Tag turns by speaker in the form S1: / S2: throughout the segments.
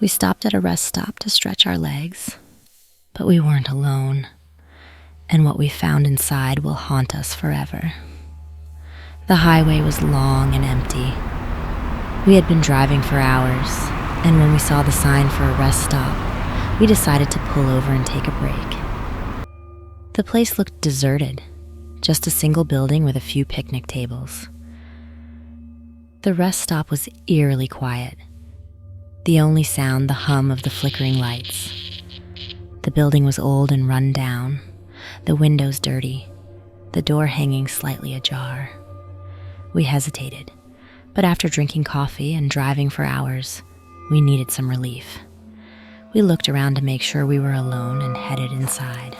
S1: We stopped at a rest stop to stretch our legs, but we weren't alone, and what we found inside will haunt us forever. The highway was long and empty. We had been driving for hours, and when we saw the sign for a rest stop, we decided to pull over and take a break. The place looked deserted, just a single building with a few picnic tables. The rest stop was eerily quiet. The only sound, the hum of the flickering lights. The building was old and run down, the windows dirty, the door hanging slightly ajar. We hesitated, but after drinking coffee and driving for hours, we needed some relief. We looked around to make sure we were alone and headed inside.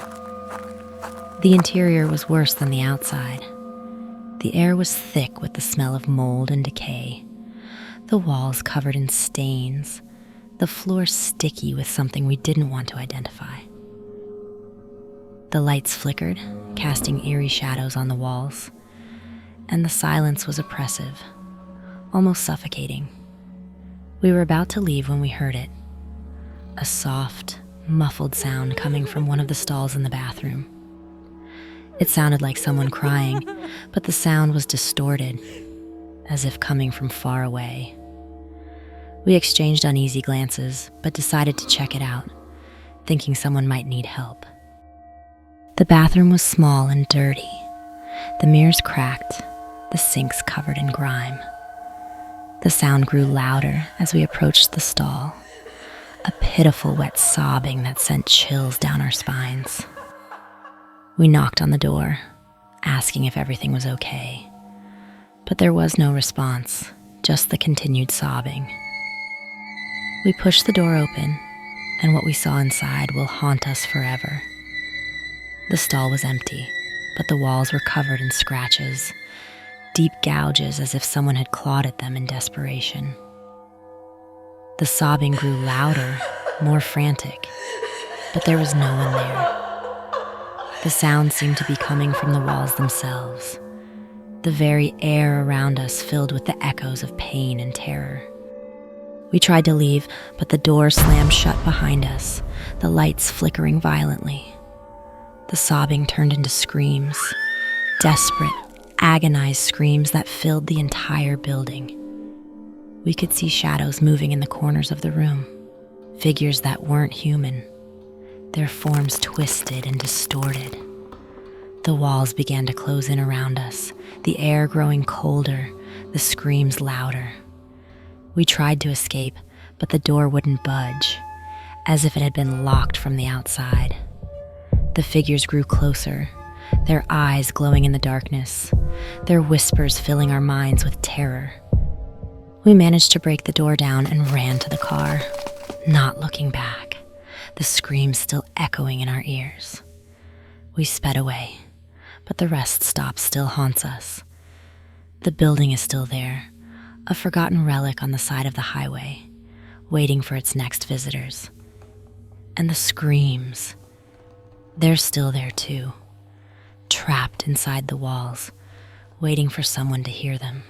S1: The interior was worse than the outside. The air was thick with the smell of mold and decay. The walls covered in stains, the floor sticky with something we didn't want to identify. The lights flickered, casting eerie shadows on the walls, and the silence was oppressive, almost suffocating. We were about to leave when we heard it, a soft, muffled sound coming from one of the stalls in the bathroom. It sounded like someone crying, but the sound was distorted, as if coming from far away. We exchanged uneasy glances, but decided to check it out, thinking someone might need help. The bathroom was small and dirty, the mirrors cracked, the sinks covered in grime. The sound grew louder as we approached the stall, a pitiful wet sobbing that sent chills down our spines. We knocked on the door, asking if everything was okay, but there was no response, just the continued sobbing. We pushed the door open, and what we saw inside will haunt us forever. The stall was empty, but the walls were covered in scratches, deep gouges as if someone had clawed at them in desperation. The sobbing grew louder, more frantic, but there was no one there. The sound seemed to be coming from the walls themselves, the very air around us filled with the echoes of pain and terror. We tried to leave, but the door slammed shut behind us, the lights flickering violently. The sobbing turned into screams, desperate, agonized screams that filled the entire building. We could see shadows moving in the corners of the room, figures that weren't human, their forms twisted and distorted. The walls began to close in around us, the air growing colder, the screams louder. We tried to escape, but the door wouldn't budge, as if it had been locked from the outside. The figures grew closer, their eyes glowing in the darkness, their whispers filling our minds with terror. We managed to break the door down and ran to the car, not looking back, the screams still echoing in our ears. We sped away, but the rest stop still haunts us. The building is still there, a forgotten relic on the side of the highway, waiting for its next visitors. And the screams, they're still there too, trapped inside the walls, waiting for someone to hear them.